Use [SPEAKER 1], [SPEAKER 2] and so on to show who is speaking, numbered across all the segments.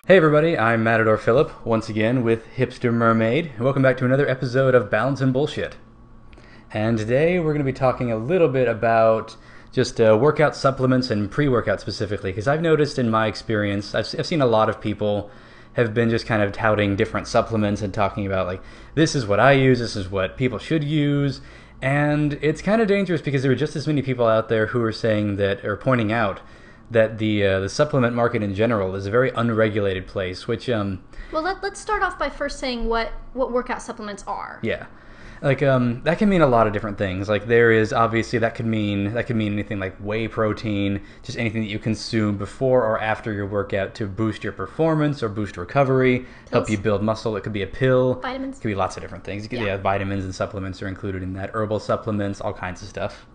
[SPEAKER 1] Hey everybody, I'm MatadorPhilip, once again with HipsterMermaid, and welcome back to another episode of Balance and Bullshit. And today we're going to be talking a little bit about just workout supplements and pre-workout specifically, because I've noticed in my experience, I've seen a lot of people have been just kind of touting different supplements and talking about like, this is what I use, this is what people should use, and it's kind of dangerous because there are just as many people out there who are saying that, or pointing out, that the supplement market in general is a very unregulated place, which
[SPEAKER 2] Well, let's start off by first saying what workout supplements are.
[SPEAKER 1] yeah, like that can mean a lot of different things. Like there is obviously that could mean anything like whey protein, just anything that you consume before or after your workout to boost your performance or boost recovery, help you build muscle. It could be a pill,
[SPEAKER 2] Vitamins.
[SPEAKER 1] It could be lots of different things. Vitamins and supplements are included in that. Herbal supplements, all kinds of stuff.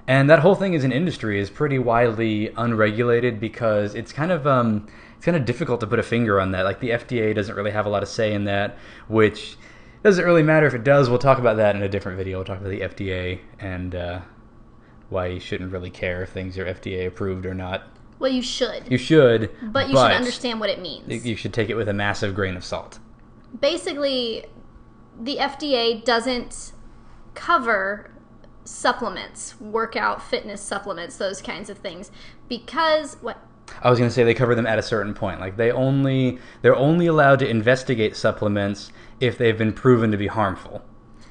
[SPEAKER 1] And that whole thing as an industry is pretty widely unregulated because it's kind of difficult to put a finger on that. Like the FDA doesn't really have a lot of say in that, which doesn't really matter if it does. We'll talk about that in a different video. We'll talk about the FDA and why you shouldn't really care if things are FDA approved or not.
[SPEAKER 2] Well, you should.
[SPEAKER 1] You should.
[SPEAKER 2] But you should understand what it means.
[SPEAKER 1] You should take it with a massive grain of salt.
[SPEAKER 2] Basically, the FDA doesn't cover supplements, workout, fitness supplements, those kinds of things, because what?
[SPEAKER 1] I was going to say they cover them at a certain point. Like they're only allowed to investigate supplements if they've been proven to be harmful.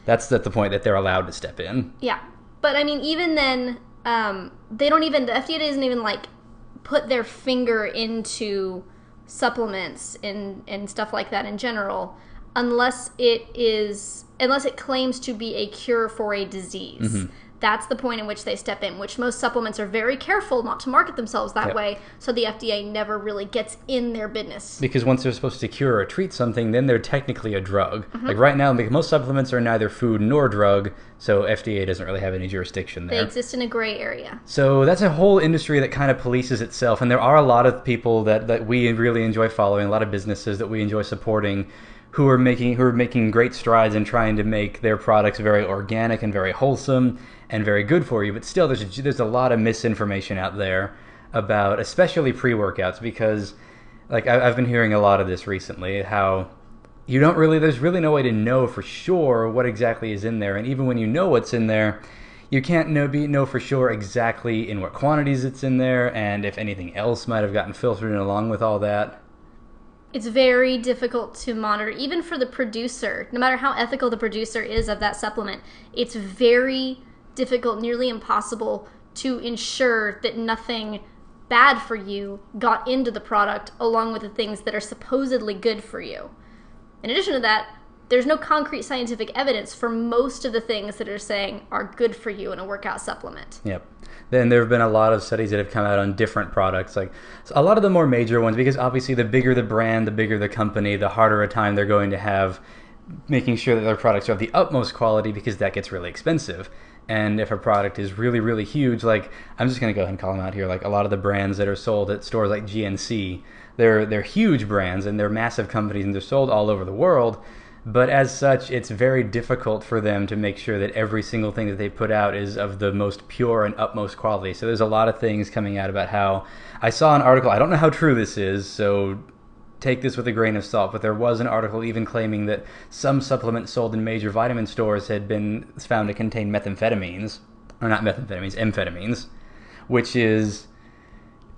[SPEAKER 1] That's at the point that they're allowed to step in.
[SPEAKER 2] Yeah, but I mean, even then, the FDA doesn't even like put their finger into supplements and stuff like that in general, unless it claims to be a cure for a disease. Mm-hmm. That's the point in which they step in, which most supplements are very careful not to market themselves that way, so the FDA never really gets in their business.
[SPEAKER 1] Because once they're supposed to cure or treat something, then they're technically a drug. Mm-hmm. Like right now, most supplements are neither food nor drug, so FDA doesn't really have any jurisdiction there.
[SPEAKER 2] They exist in a gray area.
[SPEAKER 1] So that's a whole industry that kind of polices itself, and there are a lot of people that we really enjoy following, a lot of businesses that we enjoy supporting, who are making great strides in trying to make their products very organic and very wholesome and very good for you. But still, there's a lot of misinformation out there about, especially pre-workouts, because like I've been hearing a lot of this recently, how there's really no way to know for sure what exactly is in there, and even when you know what's in there, you can't know for sure exactly in what quantities it's in there, and if anything else might have gotten filtered in along with all that.
[SPEAKER 2] It's very difficult to monitor, even for the producer. No matter how ethical the producer is of that supplement, it's very difficult, nearly impossible, to ensure that nothing bad for you got into the product along with the things that are supposedly good for you. In addition to that, there's no concrete scientific evidence for most of the things that are saying are good for you in a workout supplement.
[SPEAKER 1] Yep. Then there have been a lot of studies that have come out on different products, like a lot of the more major ones, because obviously the bigger the brand, the bigger the company, the harder a time they're going to have making sure that their products are of the utmost quality, because that gets really expensive. And if a product is really, really huge, like I'm just going to go ahead and call them out here, like a lot of the brands that are sold at stores like GNC, they're huge brands and they're massive companies and they're sold all over the world. But as such, it's very difficult for them to make sure that every single thing that they put out is of the most pure and utmost quality. So there's a lot of things coming out about how, I saw an article, I don't know how true this is, so take this with a grain of salt, but there was an article even claiming that some supplements sold in major vitamin stores had been found to contain methamphetamines, or not methamphetamines, amphetamines, which is,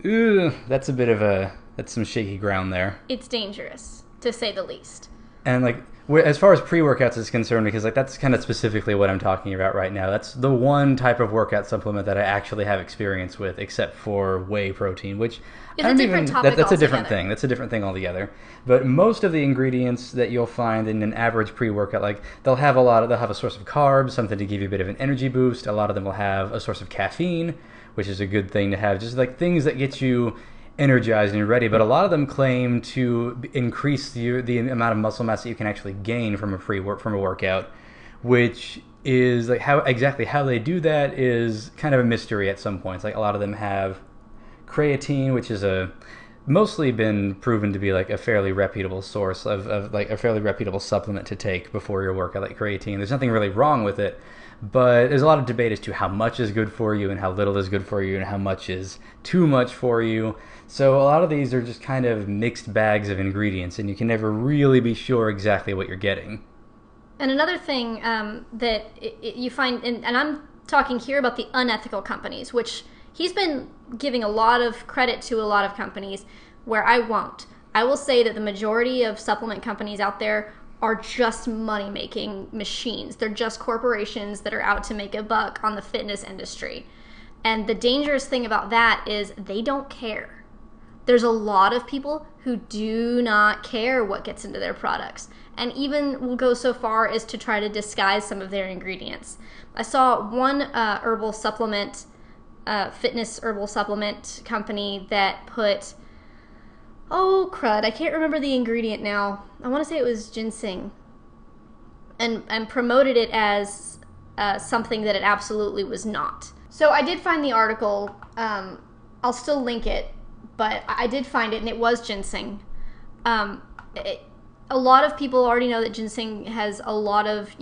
[SPEAKER 1] that's some shaky ground there.
[SPEAKER 2] It's dangerous, to say the least.
[SPEAKER 1] And like, as far as pre-workouts is concerned, because like that's kind of specifically what I'm talking about right now. That's the one type of workout supplement that I actually have experience with, except for whey protein, which
[SPEAKER 2] it's a different topic.
[SPEAKER 1] That's a different thing. That's a different thing altogether. But most of the ingredients that you'll find in an average pre-workout, like they'll have a source of carbs, something to give you a bit of an energy boost. A lot of them will have a source of caffeine, which is a good thing to have. Just like things that get you energized and ready, but a lot of them claim to increase the amount of muscle mass that you can actually gain from a workout, which is like how they do that is kind of a mystery at some points. Like a lot of them have creatine, which is mostly been proven to be like a fairly reputable source of like a fairly reputable supplement to take before your workout, like creatine. There's nothing really wrong with it, But there's a lot of debate as to how much is good for you and how little is good for you and how much is too much for you. So a lot of these are just kind of mixed bags of ingredients, and you can never really be sure exactly what you're getting.
[SPEAKER 2] And another thing that you find, and I'm talking here about the unethical companies, which he's been giving a lot of credit to a lot of companies where I won't. I will say that the majority of supplement companies out there are just money-making machines. They're just corporations that are out to make a buck on the fitness industry. And the dangerous thing about that is they don't care. There's a lot of people who do not care what gets into their products, and even will go so far as to try to disguise some of their ingredients. I saw one herbal supplement, fitness herbal supplement company that put, oh crud, I can't remember the ingredient now. I want to say it was ginseng, and promoted it as something that it absolutely was not. So I did find the article. I'll still link it, but I did find it, and it was ginseng. A lot of people already know that ginseng has a lot of,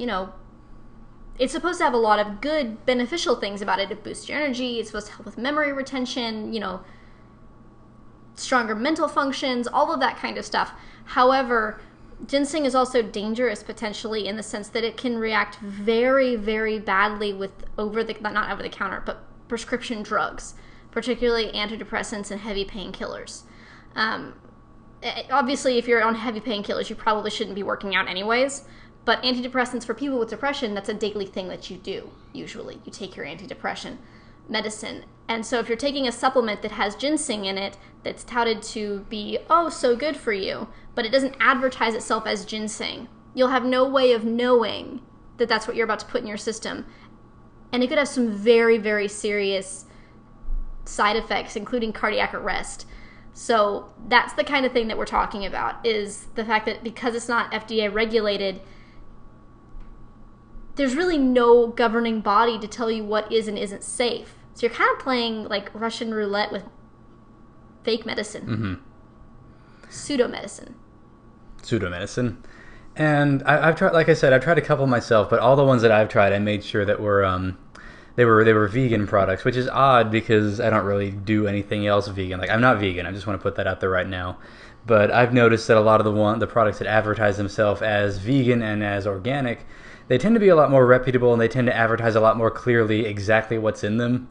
[SPEAKER 2] it's supposed to have a lot of good beneficial things about it. It boosts your energy. It's supposed to help with memory retention, stronger mental functions, all of that kind of stuff. However, ginseng is also dangerous potentially in the sense that it can react very, very badly with not over the counter, but prescription drugs, particularly antidepressants and heavy painkillers. Obviously, if you're on heavy painkillers, you probably shouldn't be working out anyways. But antidepressants for people with depression, that's a daily thing that you do, usually. You take your antidepressant medicine. And so if you're taking a supplement that has ginseng in it, that's touted to be, oh, so good for you, but it doesn't advertise itself as ginseng, you'll have no way of knowing that that's what you're about to put in your system. And it could have some very, very serious side effects, including cardiac arrest. So that's the kind of thing that we're talking about, is the fact that because it's not FDA regulated, there's really no governing body to tell you what is and isn't safe. So you're kind of playing like Russian roulette with fake medicine. Mm-hmm. Pseudomedicine.
[SPEAKER 1] And I've tried, like I said, I've tried a couple myself, but all the ones that I've tried, I made sure that they were vegan products, which is odd because I don't really do anything else vegan. Like, I'm not vegan. I just want to put that out there right now. But I've noticed that a lot of the products that advertise themselves as vegan and as organic, they tend to be a lot more reputable, and they tend to advertise a lot more clearly exactly what's in them.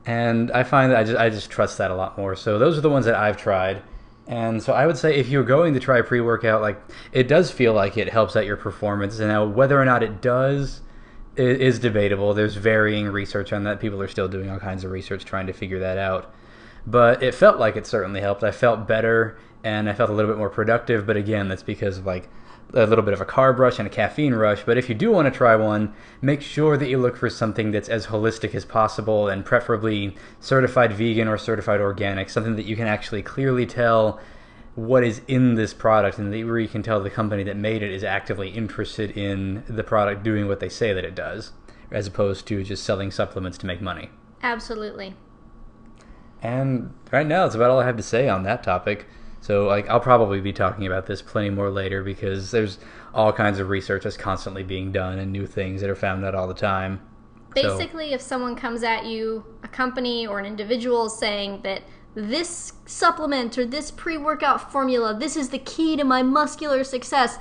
[SPEAKER 1] And I find that I just trust that a lot more. So those are the ones that I've tried. And so I would say if you're going to try pre-workout, like, it does feel like it helps out your performance. And now whether or not it does is debatable. There's varying research on that. People are still doing all kinds of research trying to figure that out. But it felt like it certainly helped. I felt better, and I felt a little bit more productive. But again, that's because of like a little bit of a carb rush and a caffeine rush. But if you do want to try one, make sure that you look for something that's as holistic as possible, and preferably certified vegan or certified organic, something that you can actually clearly tell what is in this product, and where you can tell the company that made it is actively interested in the product doing what they say that it does, as opposed to just selling supplements to make money.
[SPEAKER 2] Absolutely.
[SPEAKER 1] And right now, that's about all I have to say on that topic. So I'll probably be talking about this plenty more later, because there's all kinds of research that's constantly being done and new things that are found out all the time.
[SPEAKER 2] Basically, if someone comes at you, a company or an individual, saying that this supplement or this pre-workout formula, this is the key to my muscular success,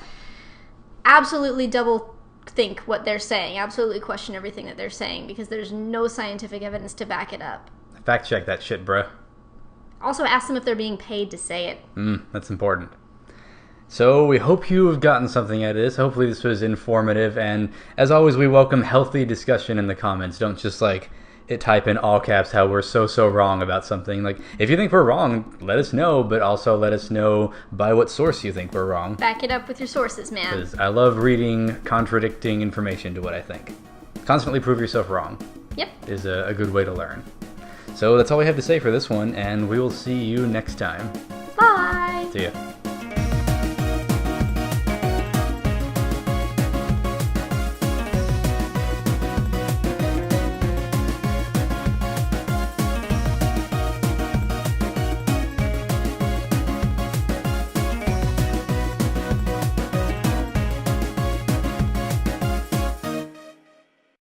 [SPEAKER 2] absolutely double think what they're saying. Absolutely question everything that they're saying, because there's no scientific evidence to back it up.
[SPEAKER 1] Fact check that shit, bruh.
[SPEAKER 2] Also ask them if they're being paid to say it.
[SPEAKER 1] That's important. So we hope you have gotten something out of this. Hopefully this was informative, and as always, we welcome healthy discussion in the comments. Don't just type in all caps how we're so wrong about something. Like, if you think we're wrong, let us know, but also let us know by what source you think we're wrong.
[SPEAKER 2] Back it up with your sources, man.
[SPEAKER 1] Because I love reading contradicting information to what I think. Constantly prove yourself wrong.
[SPEAKER 2] Yep.
[SPEAKER 1] Is a good way to learn. So that's all we have to say for this one, and we will see you next time.
[SPEAKER 2] Bye!
[SPEAKER 1] See ya.